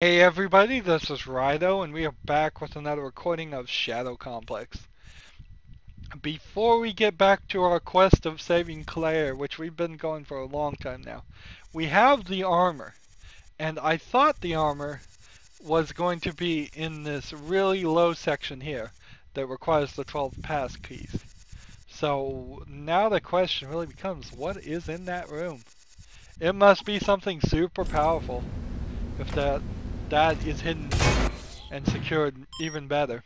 Hey everybody, this is Rydo, and we are back with another recording of Shadow Complex. Before we get back to our quest of saving Claire, which we've been going for a long time now, we have the armor, and I thought the armor was going to be in this really low section here that requires the 12 pass keys. So now the question really becomes, what is in that room? It must be something super powerful if that is hidden and secured even better.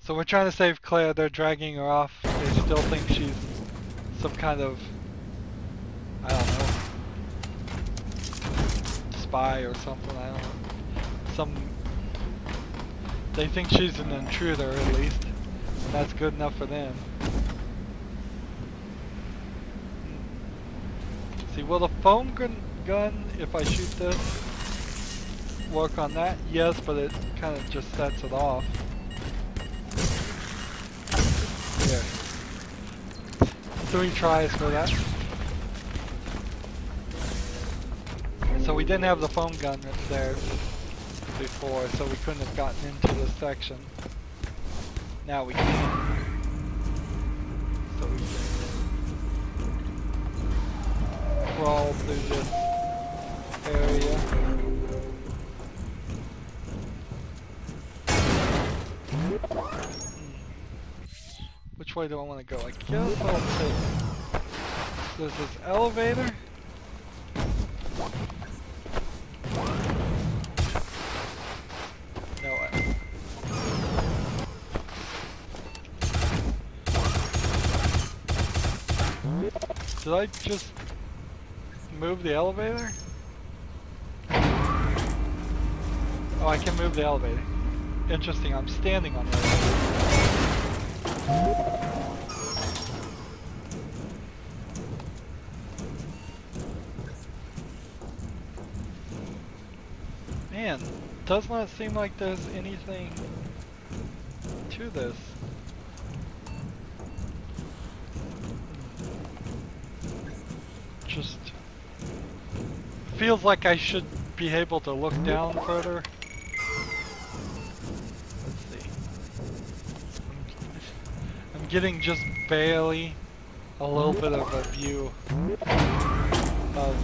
So we're trying to save Claire. They're dragging her off. They still think she's some kind of, I don't know, spy or something. I don't know. They think she's an intruder at least. And that's good enough for them. See, will the foam gun, if I shoot this, work on that? Yes, but it kind of just sets it off. Here. 3 tries for that. So we didn't have the foam gun there before, so we couldn't have gotten into this section. Now we can. So we can crawl through this area. Which way do I want to go? I guess I'll take... There's this elevator. No, did I just move the elevator? Oh, I can move the elevator. Interesting, I'm standing on the elevator. Man, does not seem like there's anything to this. Just feels like I should be able to look down further. Let's see. I'm getting just barely a little bit of a view of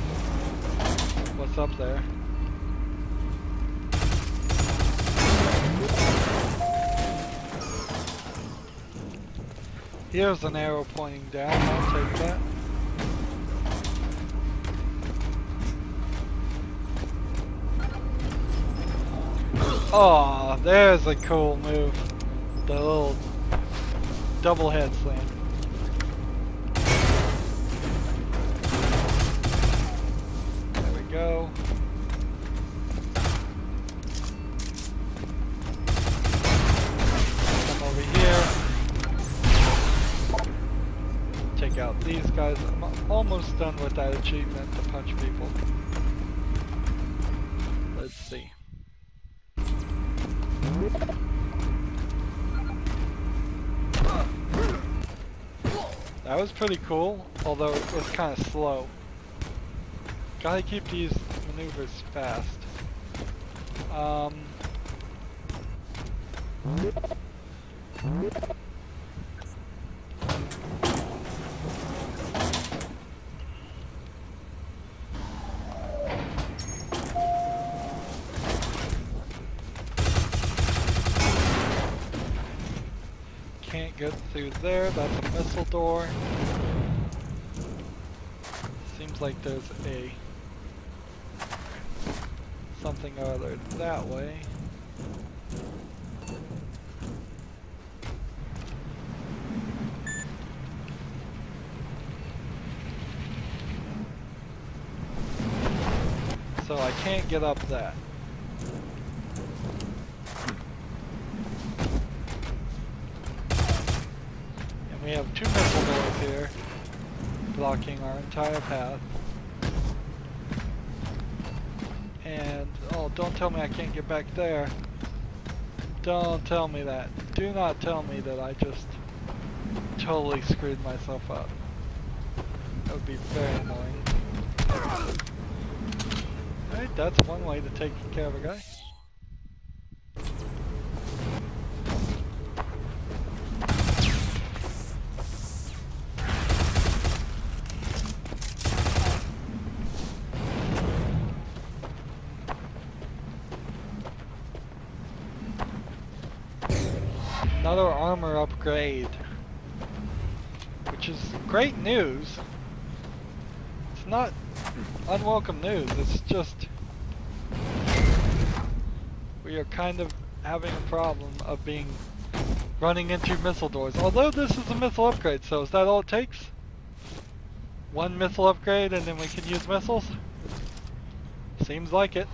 what's up there. Here's an arrow pointing down, I'll take that. Oh, there's a cool move. The little double head slam. There we go. Come over here. Take out these guys. I'm almost done with that achievement to punch people. Let's see. That was pretty cool, although it was kind of slow. Gotta keep these maneuvers fast. Can't get through there, that's a missile door. Seems like there's a something or other that way. So I can't get up that. We have 2 missile doors here, blocking our entire path. And, oh, don't tell me I can't get back there. Don't tell me that. Do not tell me that I just totally screwed myself up. That would be very annoying. Alright, that's one way to take care of a guy. Another armor upgrade, which is great news. It's not unwelcome news, it's just we are kind of having a problem of running into missile doors. Although this is a missile upgrade, so is that all it takes? One missile upgrade and then we can use missiles? Seems like it.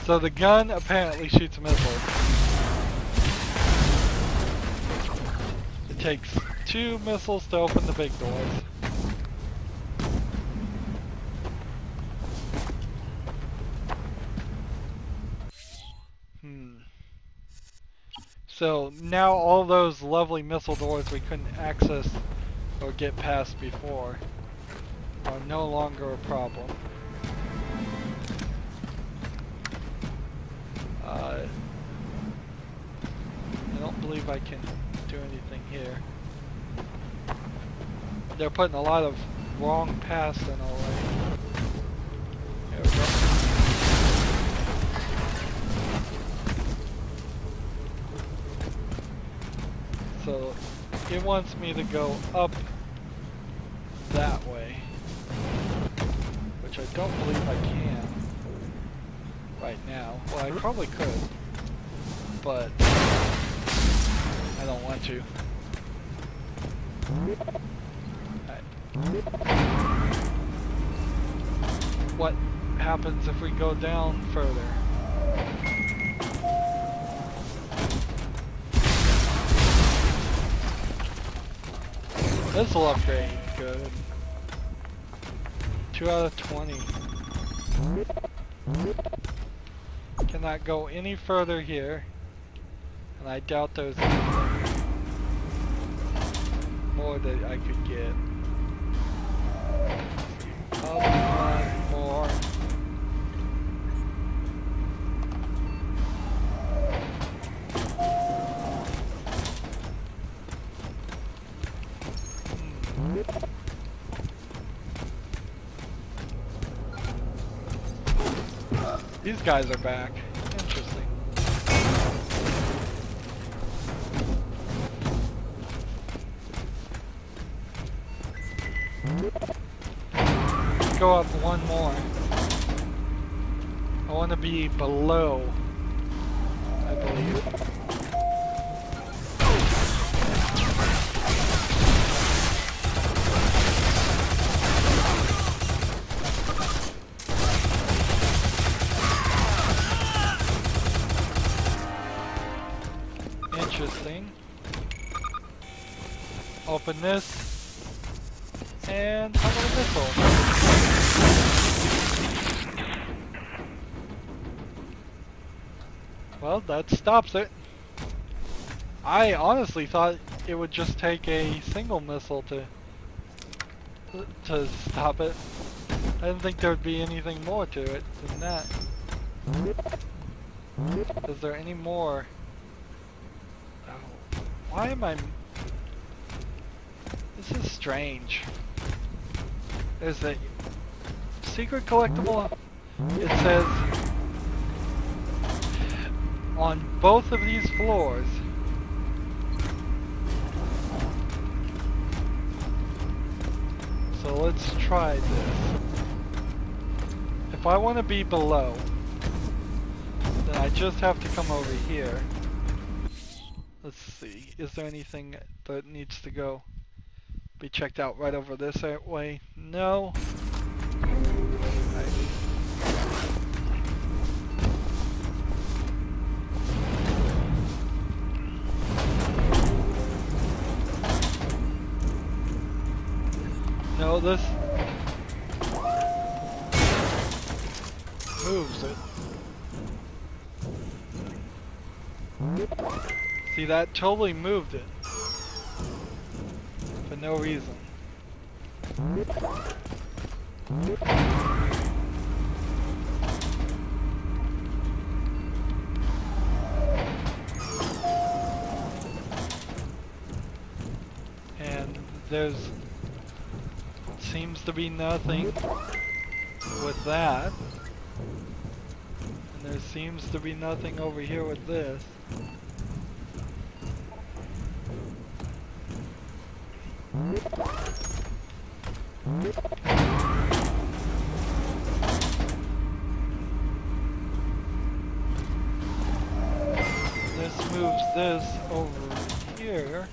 So the gun apparently shoots missiles. It takes 2 missiles to open the big doors. So now all those lovely missile doors we couldn't access or get past before are no longer a problem. I don't believe I can do anything here. They're putting a lot of wrong paths in already. There we go. So it wants me to go up that way, which I don't believe I can right now. Well, I probably could, but I don't want to. What happens if we go down further? This'll upgrade, good. 2 out of 20. Cannot go any further here, and I doubt there's anything more that I could get. One more. These guys are back. Interesting. Let's go up one more. I want to be below, I believe. Interesting. Open this, and how about a missile? Well, that stops it. I honestly thought it would just take a single missile to stop it. I didn't think there would be anything more to it than that. Is there any more? Why am I... This is strange. There's a secret collectible. It says on both of these floors. So let's try this. If I want to be below, then I just have to come over here. Let's see, is there anything that needs to be checked out right over this way? No. Right. No, this moves it. See, that totally moved it. For no reason. And there's seems to be nothing with that. And there seems to be nothing over here with this. This moves this over here.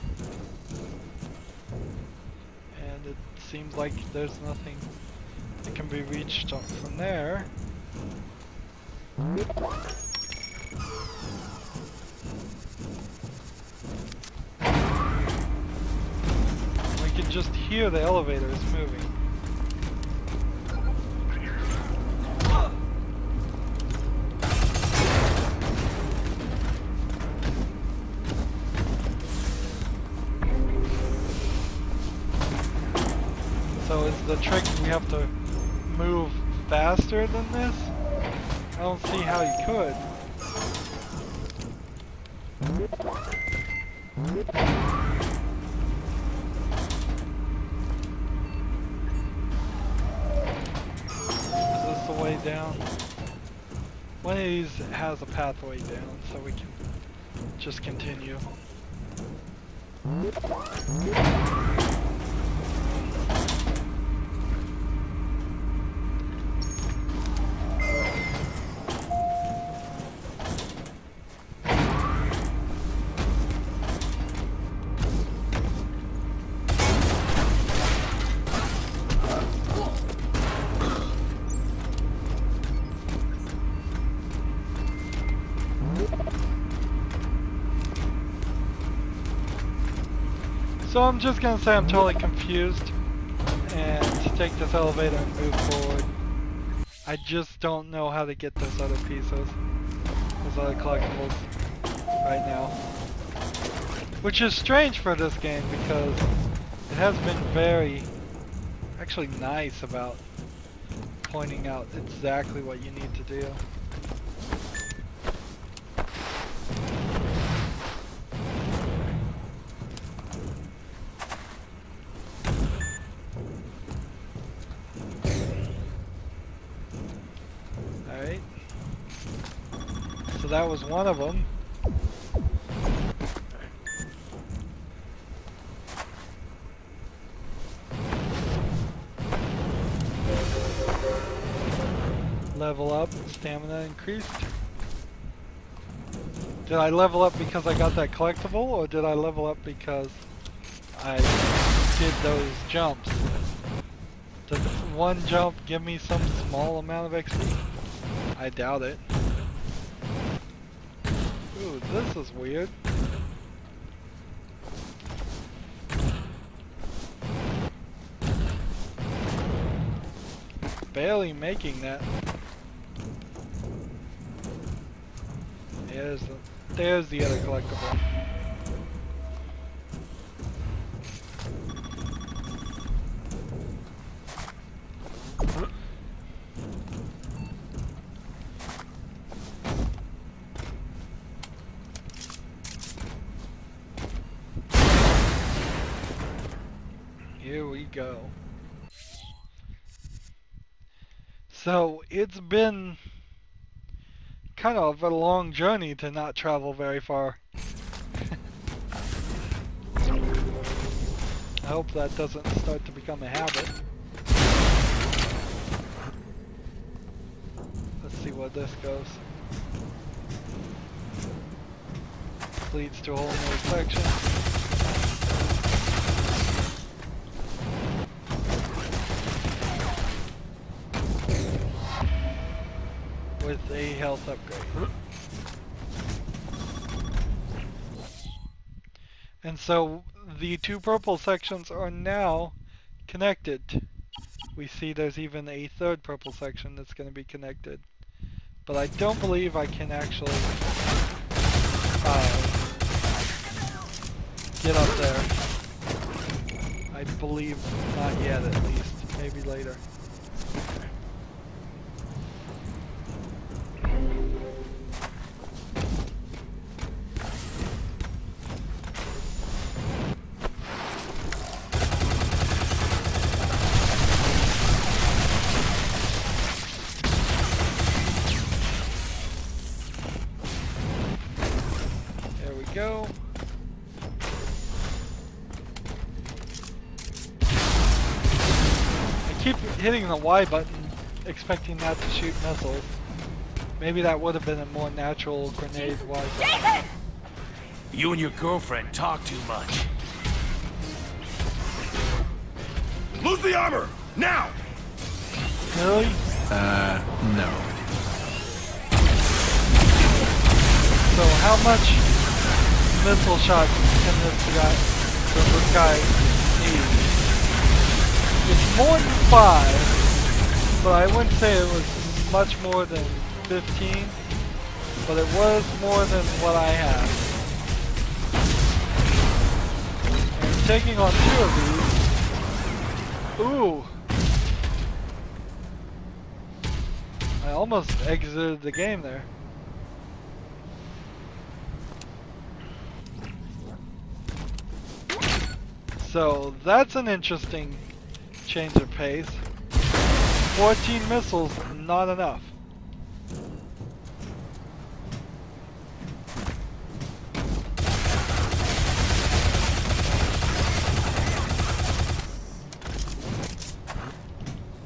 And it seems like there's nothing that can be reached from there. We can just hear the elevators moving. So is the trick we have to move faster than this? I don't see how you could. Is this the way down? One of these has a pathway down, so we can just continue. So I'm just gonna say I'm totally confused and take this elevator and move forward. I just don't know how to get those other pieces, those other collectibles right now. Which is strange for this game because it has been very, actually nice about pointing out exactly what you need to do. Alright. So that was one of them. Level up, stamina increased. Did I level up because I got that collectible, or did I level up because I did those jumps? Did one jump give me some small amount of XP? I doubt it. Ooh, this is weird. Barely making that. There's the other collectible. Here we go. So it's been kind of a long journey to not travel very far. I hope that doesn't start to become a habit. Let's see where this goes. This leads to a whole new section. With a health upgrade. And so the two purple sections are now connected. We see there's even a third purple section that's going to be connected. But I don't believe I can actually get up there. I believe not yet, at least. Maybe later. There we go. Keep hitting the Y button, expecting that to shoot missiles. Maybe that would have been a more natural grenade Y button. You and your girlfriend talk too much. Lose the armor! Now! Really? No. So how much missile shots can this guy need? It's more than 5, but I wouldn't say it was much more than 15, but it was more than what I have. And taking on 2 of these, ooh! I almost exited the game there. So that's an interesting change of pace. 14 missiles, not enough.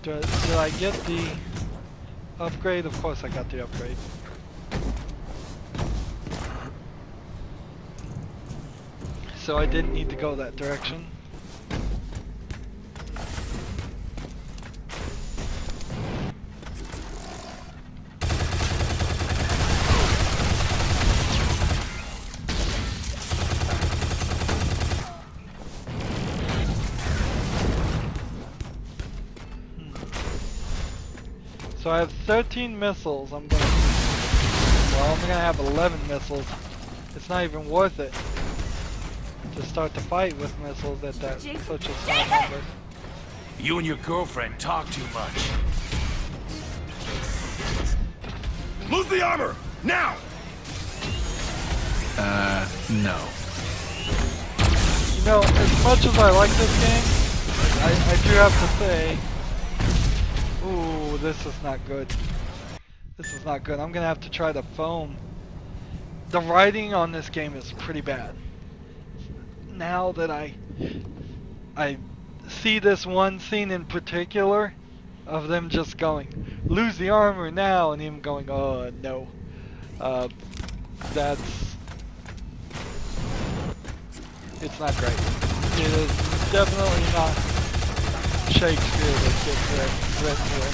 Did I get the upgrade? Of course I got the upgrade. So I didn't need to go that direction. So I have 13 missiles. I'm gonna have 11 missiles. It's not even worth it to start the fight with missiles at that such a small number. You and your girlfriend talk too much. Lose the armor! Now! No. You know, as much as I like this game, I do have to say, ooh, this is not good. This is not good. I'm gonna have to try the foam. The writing on this game is pretty bad. Now that I see this one scene in particular of them just going, lose the armor now, and him going, oh no. It's not great. It is definitely not Shakespeare that gets written here.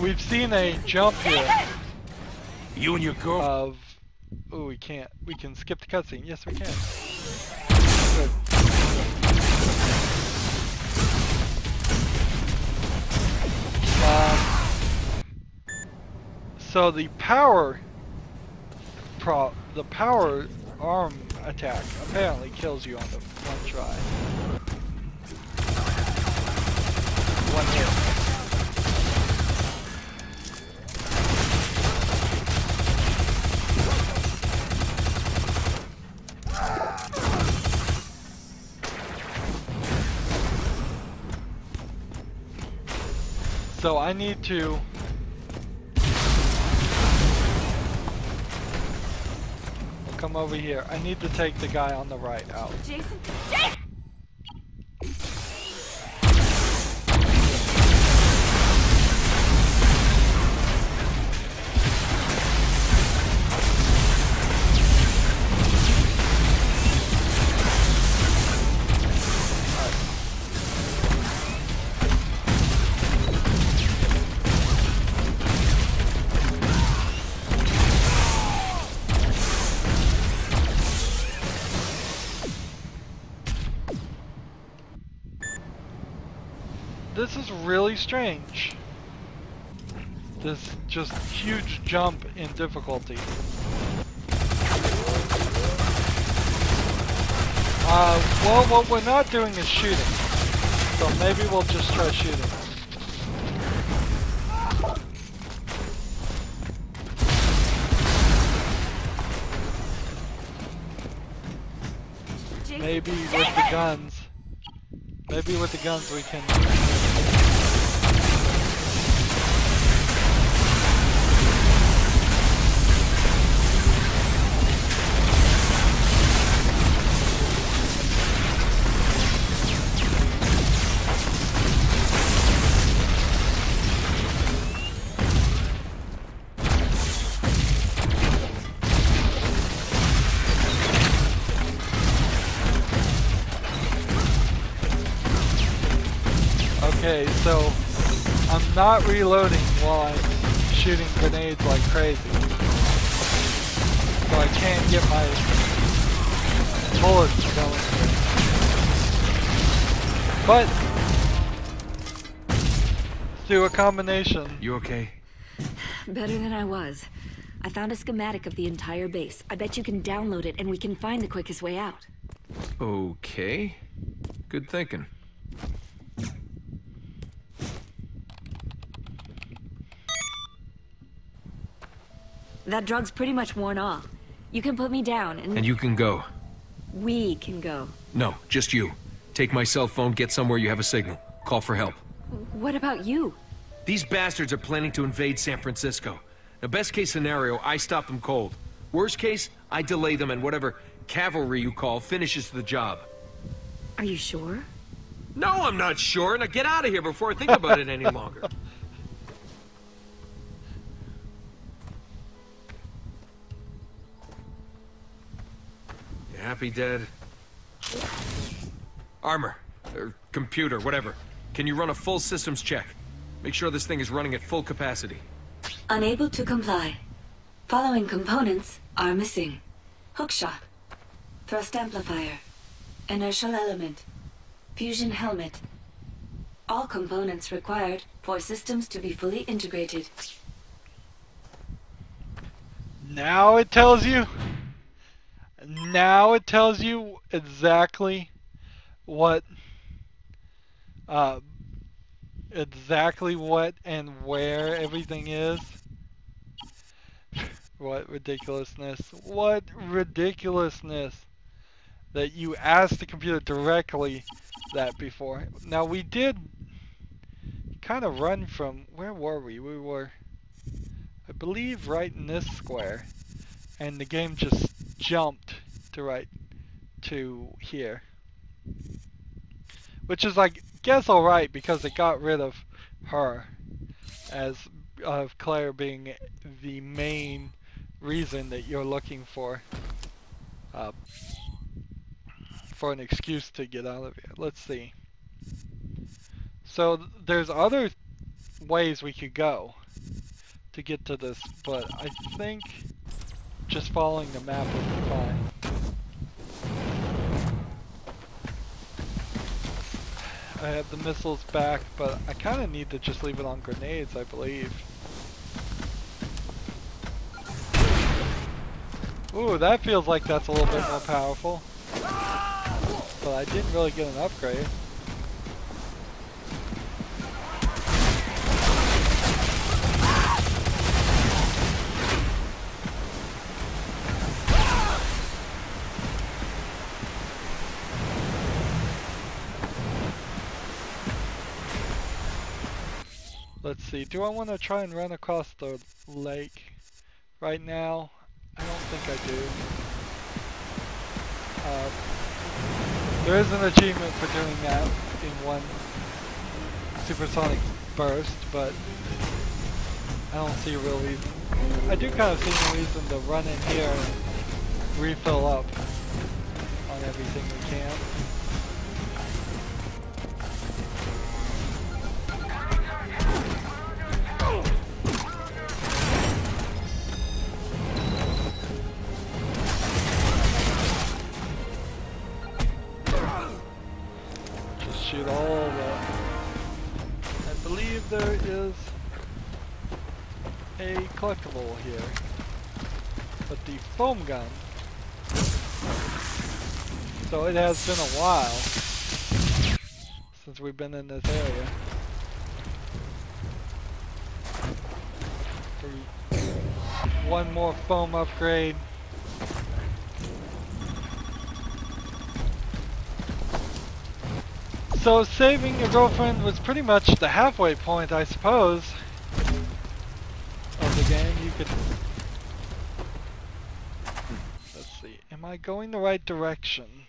We've seen a jump here. You and your girl. Of, oh, we can't. We can skip the cutscene. Yes, we can. Good. So the power arm attack apparently kills you on the one try. One hit. So I need to come over here. I need to take the guy on the right out. Jason. This is really strange. This just huge jump in difficulty. Well, what we're not doing is shooting. So maybe we'll just try shooting. Maybe with the guns. Maybe with the guns we can... Okay, so I'm not reloading while I'm shooting grenades like crazy. So I can't get my bullets going. But let's do a combination. You okay? Better than I was. I found a schematic of the entire base. I bet you can download it and we can find the quickest way out. Okay. Good thinking. That drug's pretty much worn off. You can put me down and... And you can go. We can go. No, just you. Take my cell phone, get somewhere you have a signal. Call for help. What about you? These bastards are planning to invade San Francisco. Now, best case scenario, I stop them cold. Worst case, I delay them and whatever cavalry you call finishes the job. Are you sure? No, I'm not sure. Now get out of here before I think about it any longer. You happy, Dad? Armor, or computer, whatever. Can you run a full systems check? Make sure this thing is running at full capacity. Unable to comply. Following components are missing. Hookshot. Thrust amplifier. Inertial element. Fusion helmet. All components required for systems to be fully integrated. Now it tells you. Now it tells you exactly what and where everything is. What ridiculousness. What ridiculousness that you asked the computer directly that before. Now we did kind of run from, where were we? We were, I believe, right in this square. And the game just jumped to right to here. Which is, I guess, alright because it got rid of her as of Claire being the main reason that you're looking for an excuse to get out of here. Let's see. So there's other ways we could go to get to this, but I think just following the map would be fine. I have the missiles back, but I kind of need to just leave it on grenades, I believe. Ooh, that feels like that's a little bit more powerful. But I didn't really get an upgrade. Let's see, do I want to try and run across the lake right now? I don't think I do. There is an achievement for doing that in one supersonic burst, but I don't see a real reason. I do kind of see a reason to run in here and refill up on everything we can. Shoot all the believe there is a collectible here. But the foam gun. So it has been a while since we've been in this area. One more foam upgrade. So saving your girlfriend was pretty much the halfway point, I suppose, of the game. You could... Let's see. Am I going the right direction?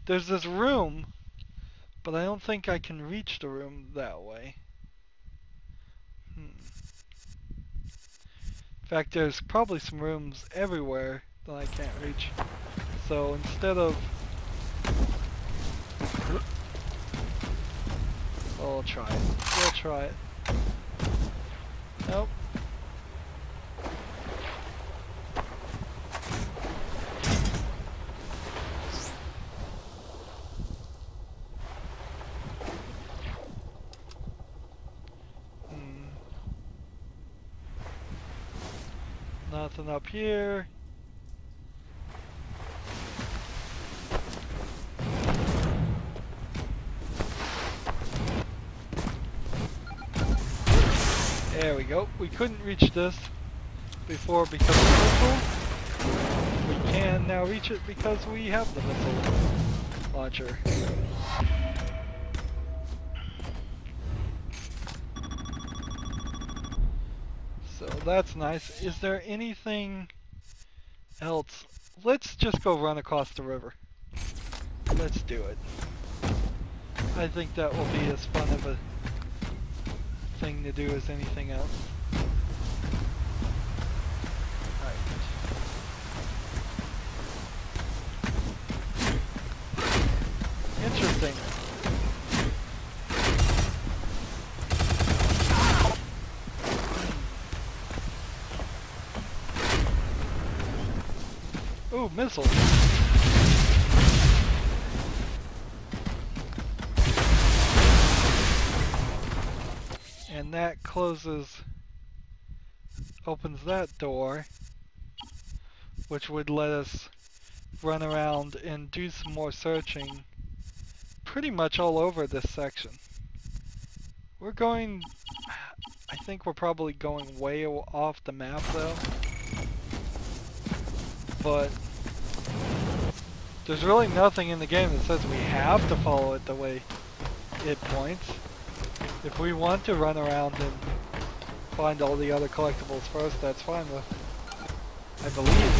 There's this room, but I don't think I can reach the room that way. In fact, there's probably some rooms everywhere that I can't reach. So instead of... We'll try it. We'll try it. Nope. Nothing up here. There we go. We couldn't reach this before because of the missile. We can now reach it because we have the missile launcher. So that's nice. Is there anything else? Let's just go run across the river. Let's do it. I think that will be as fun of a thing to do as anything else. Right. Interesting. Ooh, missile. And that opens that door, which would let us run around and do some more searching pretty much all over this section. We're going, I think we're probably going way off the map though, but there's really nothing in the game that says we have to follow it the way it points. If we want to run around and find all the other collectibles first, that's fine with, I believe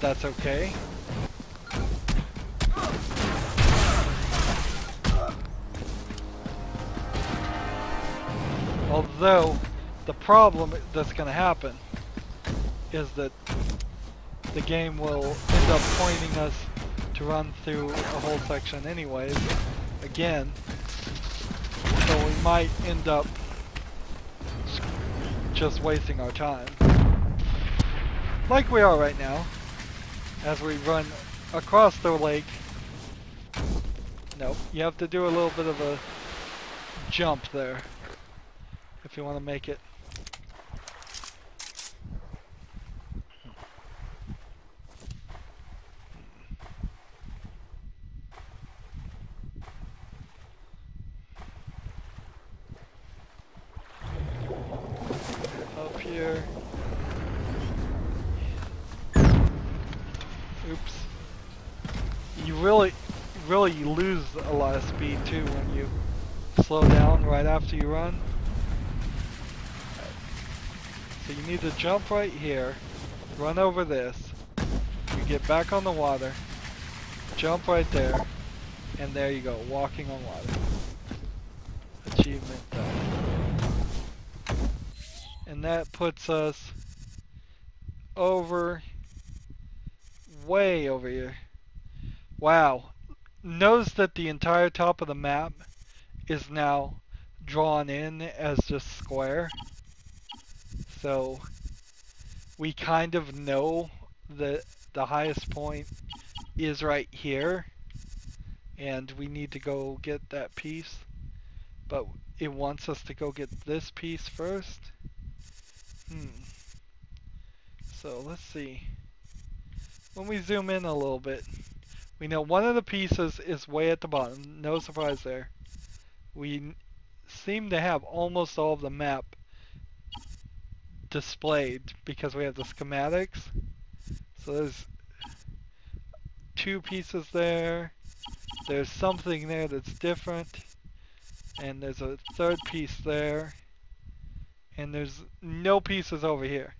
that's okay. Although, the problem that's going to happen is that the game will end up pointing us to run through a whole section anyways, again. So we might end up just wasting our time. Like we are right now, as we run across the lake. Nope, you have to do a little bit of a jump there if you want to make it. Up here. Oops. You really lose a lot of speed too when you slow down right after you run. So you need to jump right here, run over this, you get back on the water, jump right there, and there you go, walking on water. Achievement done. And that puts us way over here. Wow. Notice that the entire top of the map is now drawn in as just square. So we kind of know that the highest point is right here, and we need to go get that piece. but it wants us to go get this piece first. So let's see. When we zoom in a little bit, we know one of the pieces is way at the bottom. No surprise there. We seem to have almost all of the map displayed because we have the schematics. So there's 2 pieces there. There's something there that's different. And there's a 3rd piece there. And there's no pieces over here.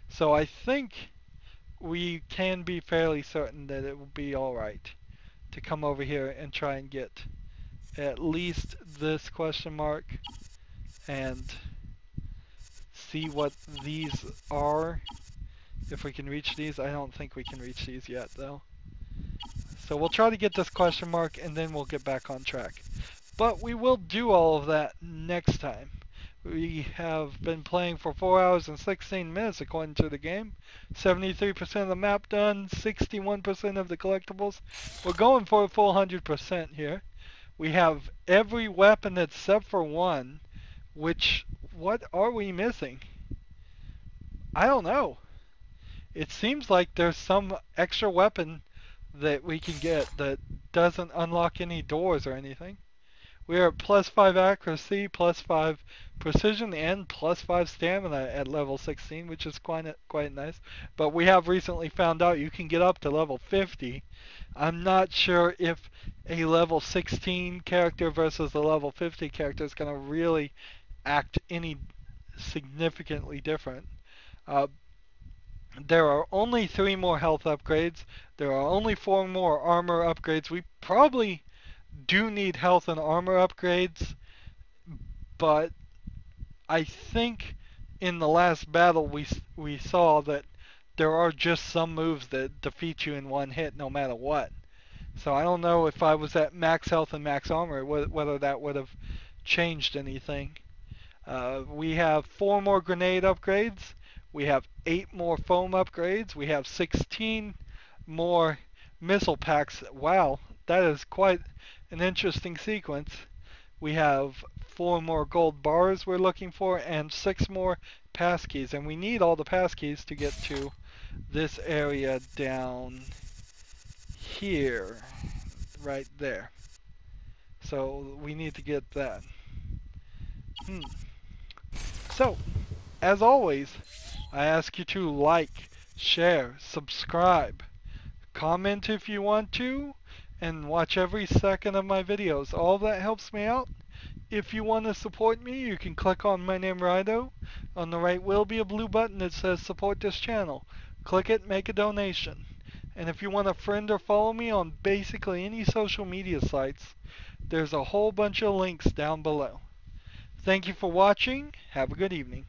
So I think we can be fairly certain that it will be alright to come over here and try and get at least this question mark and see what these are. If we can reach these. I don't think we can reach these yet though. So we'll try to get this question mark and then we'll get back on track. But we will do all of that next time. We have been playing for 4 hours and 16 minutes according to the game. 73% of the map done, 61% of the collectibles. We're going for a full 100% here. We have every weapon except for one, which, what are we missing? I don't know. It seems like there's some extra weapon that we can get that doesn't unlock any doors or anything. We are at +5 accuracy, +5 precision, and +5 stamina at level 16, which is quite nice. But we have recently found out you can get up to level 50. I'm not sure if a level 16 character versus a level 50 character is going to really act any significantly different. There are only 3 more health upgrades. There are only 4 more armor upgrades. We probably do need health and armor upgrades, but I think in the last battle we saw that there are just some moves that defeat you in one hit no matter what. So I don't know if I was at max health and max armor whether that would have changed anything. We have 4 more grenade upgrades. We have 8 more foam upgrades. We have 16 more missile packs. Wow, that is quite an interesting sequence. We have 4 more gold bars we're looking for and 6 more passkeys. And we need all the passkeys to get to this area down here, right there. So we need to get that. So, as always, I ask you to like, share, subscribe, comment if you want to, and watch every second of my videos. All that helps me out. If you want to support me, you can click on my name, Rydo. On the right will be a blue button that says support this channel. Click it, make a donation. And if you want to friend or follow me on basically any social media sites, there's a whole bunch of links down below. Thank you for watching. Have a good evening.